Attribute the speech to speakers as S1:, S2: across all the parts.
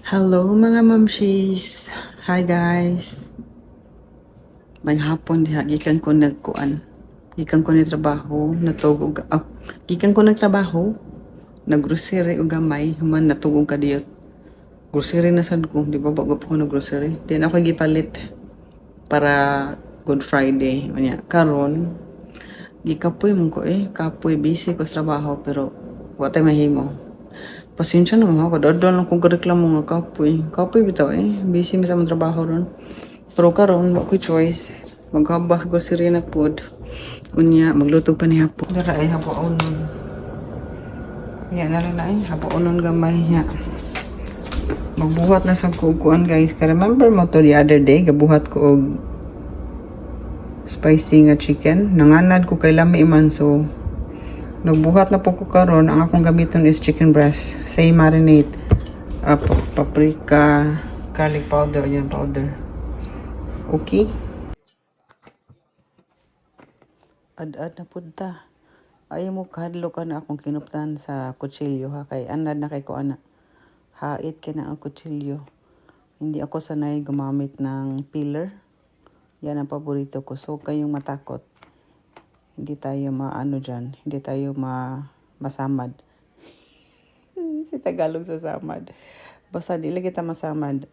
S1: Hello mga mamshis. Hi guys. May hapon diha gikan ko nagkuan. Gikan ko ni trabaho, natugog. Gikan ko nagtrabaho, naggrocery og gamay, human natugog kadiyot. Grocery na sad ko, di ba bago pa ko naggrocery. Then ako gipalit para Good Friday. Unya karon gikapoy mo ko kapoy busy ko sa trabaho pero wa tay mahimo. Pasensya na mo ako, dodol lang kong reklamo nga kapoy. Kapoy bitaw busy mi sa mong trabaho ron. Pero karon wa ko'y choice. Maghabas ko si Rina pod. Unya magluto pa ni hapon. Dara ay hapuonon. Ya na rin ay hapuonon gamay nya. Magbuhat na sa kukuan guys. Ka remember mo to the other day gabuhat ko og spicy nga chicken. Nanganad ko kay lami man so nagbuhat na po ko karon. Ang akong gamiton is chicken breast. Say marinate. Paprika, garlic powder, onion powder. Okay. Ad-ad na punta. Ayaw mo kahadlo ka na akong kinuptan sa kutsilyo ha. Kay anad na kay ko ana. Hait ka na ang kutsilyo. Hindi ako sanay gumamit ng peeler. Yan ang paborito ko. So kayong matakot. Hindi tayo maano dyan. Hindi tayo masamad. Si Tagalog sa samad. Basta di lang kita masamad.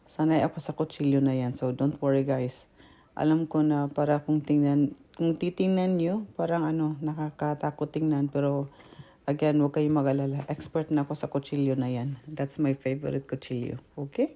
S1: Sanay ako sa kutsilyo na yan. So don't worry guys. Alam ko na para kung titingnan nyo, parang nakakatakot tingnan. Pero again, huwag kayong mag-alala. Expert na ako sa kutsilyo na yan. That's my favorite kutsilyo. Okay?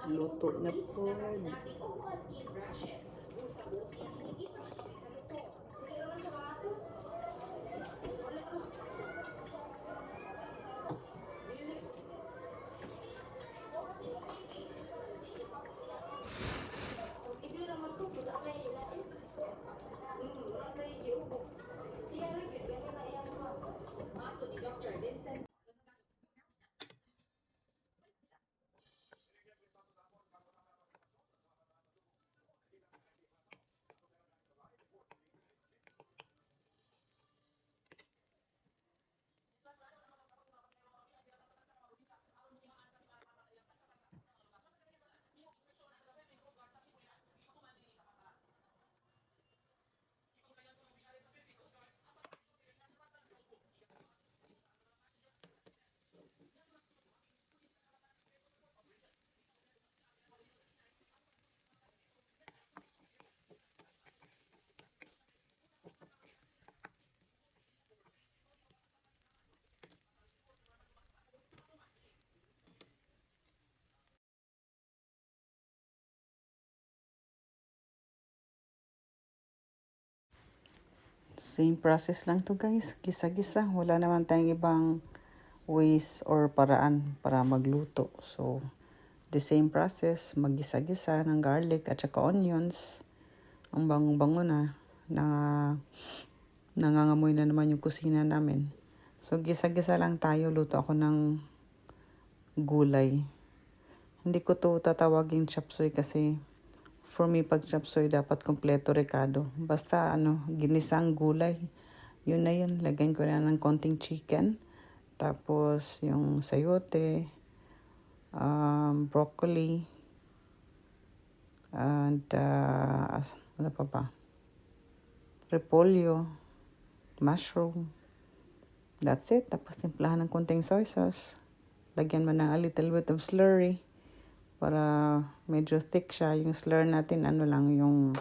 S1: Luto na po. Same process lang to guys. Gisa-gisa. Wala naman tayong ibang ways or paraan para magluto. So, the same process. Maggisa-gisa ng garlic at saka onions. Ang bango-bango na nangangamoy na naman yung kusina namin. So, gisa-gisa lang tayo. Luto ako ng gulay. Hindi ko to tatawagin chapsuy kasi for me, pag chapsuy, dapat kompleto rekado. Basta, ginisang gulay. Yun na yun. Lagyan ko na ng konting chicken. Tapos, yung sayote, broccoli, And, ano pa ba? Repolyo, mushroom. That's it. Tapos timplahan ng konting soy sauce. Lagyan mo ng a little bit of slurry para medyo thick siya. Yung slurry natin, ano lang, yung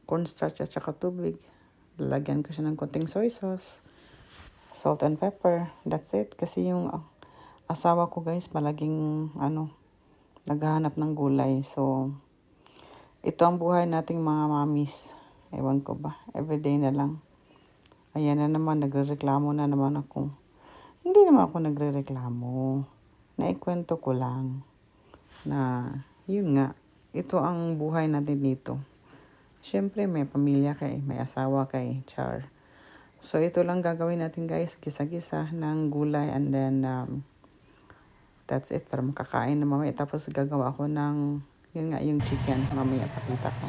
S1: cornstarch at saka tubig. Lagyan ko siya ng konting soy sauce, salt and pepper. That's it. Kasi yung asawa ko guys, palaging naghahanap ng gulay. So, ito ang buhay nating mga mamis. Ewan ko ba, everyday na lang. Ayan na naman, nagrereklamo na naman ako. Hindi naman ako nagrereklamo. Naikwento ko lang na, yun nga, ito ang buhay natin dito. Siyempre, may pamilya kay, may asawa kay, char. So, ito lang gagawin natin guys, gisa-gisa ng gulay and then, that's it, para makakain na mamaya. Tapos, gagawa ako ng, yun nga, yung chicken. Mamaya, pakita ko.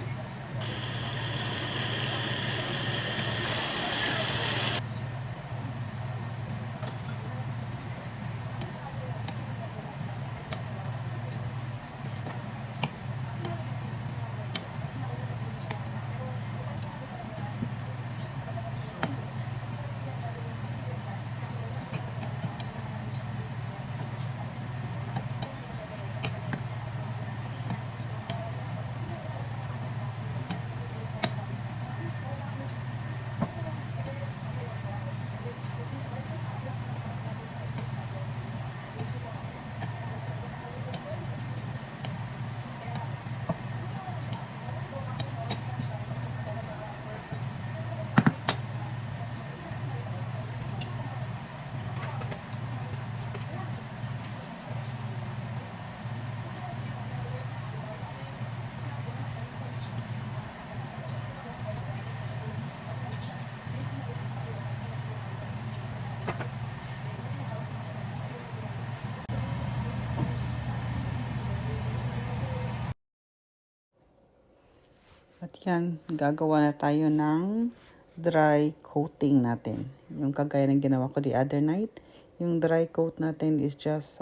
S1: At yan, gagawa na tayo ng dry coating natin. Yung kagaya ng ginawa ko the other night. Yung dry coat natin is just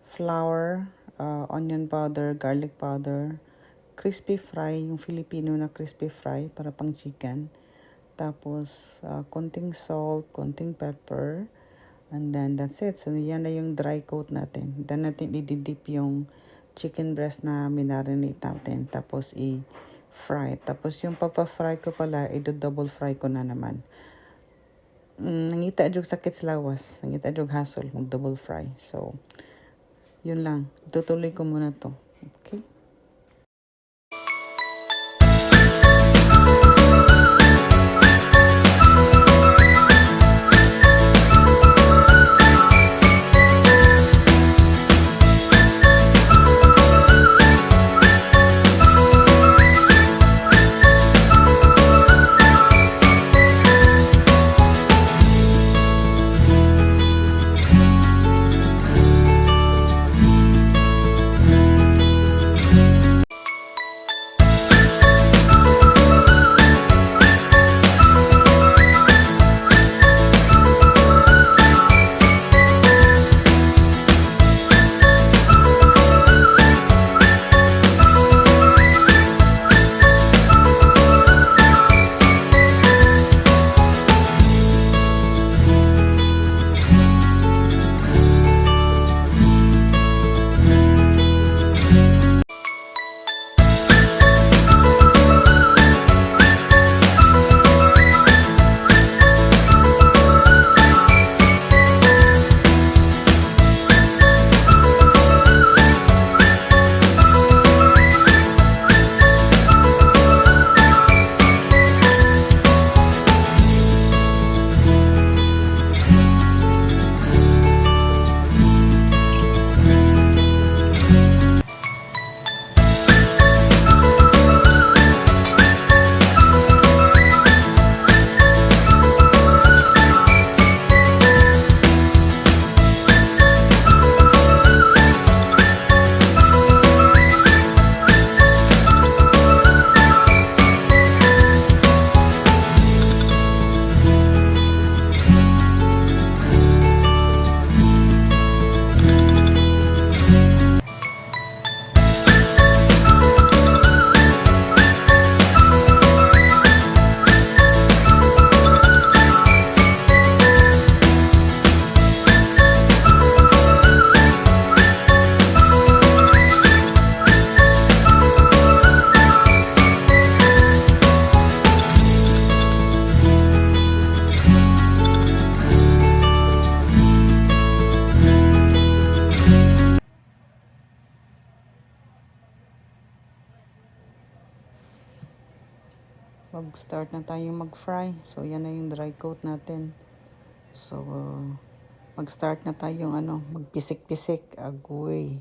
S1: flour, onion powder, garlic powder, crispy fry, yung Filipino na crispy fry para pang chicken. Tapos, konting salt, konting pepper. And then, that's it. So, yan na yung dry coat natin. Then natin i-dip yung chicken breast na minarinate natin. Tapos, i-fry. Tapos, yung pagpa-fry ko pala, i-double fry ko na naman. Nangita jug sakit sa lawas. Nangita jug hassle, mag-double fry. So, yun lang. Tutuloy ko muna to. Okay? mag-start na tayo mag-fry. So, yan na yung dry coat natin. So, mag-start na tayong magpisik-pisik. Agoy.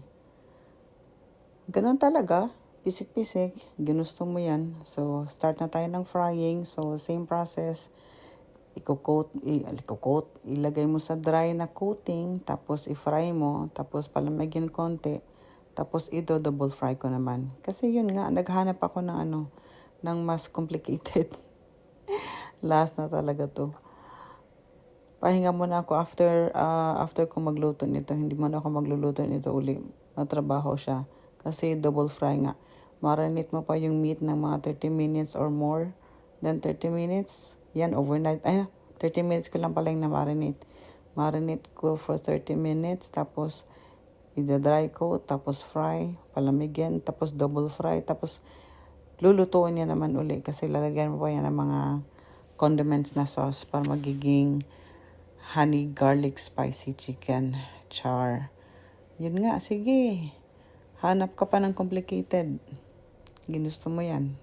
S1: Ganun talaga. Pisik-pisik. Ginusto mo yan. So, start na tayo ng frying. So, same process. Ilagay mo sa dry na coating. Tapos, i-fry mo. Tapos, palamigin konti. Tapos, double fry ko naman. Kasi yun nga, naghanap ako ng mas complicated. Last na talaga to. Pahinga muna ako after ko magluto nito. Hindi muna ako magluluto nito uli. Matrabaho siya. Kasi double fry nga. Marinate mo pa yung meat ng mga 30 minutes or more than 30 minutes. Yan, overnight. 30 minutes ko lang pala yung na-marinate. Marinate ko for 30 minutes. Tapos, i-dry coat. Tapos fry. Palamigyan. Tapos double fry. Tapos, lulutuin niya naman uli. Kasi lalagyan mo pa yan ng mga condiments na sauce para magiging honey garlic spicy chicken char. Yun nga, sige. Hanap ka pa ng complicated. Ginusto mo yan.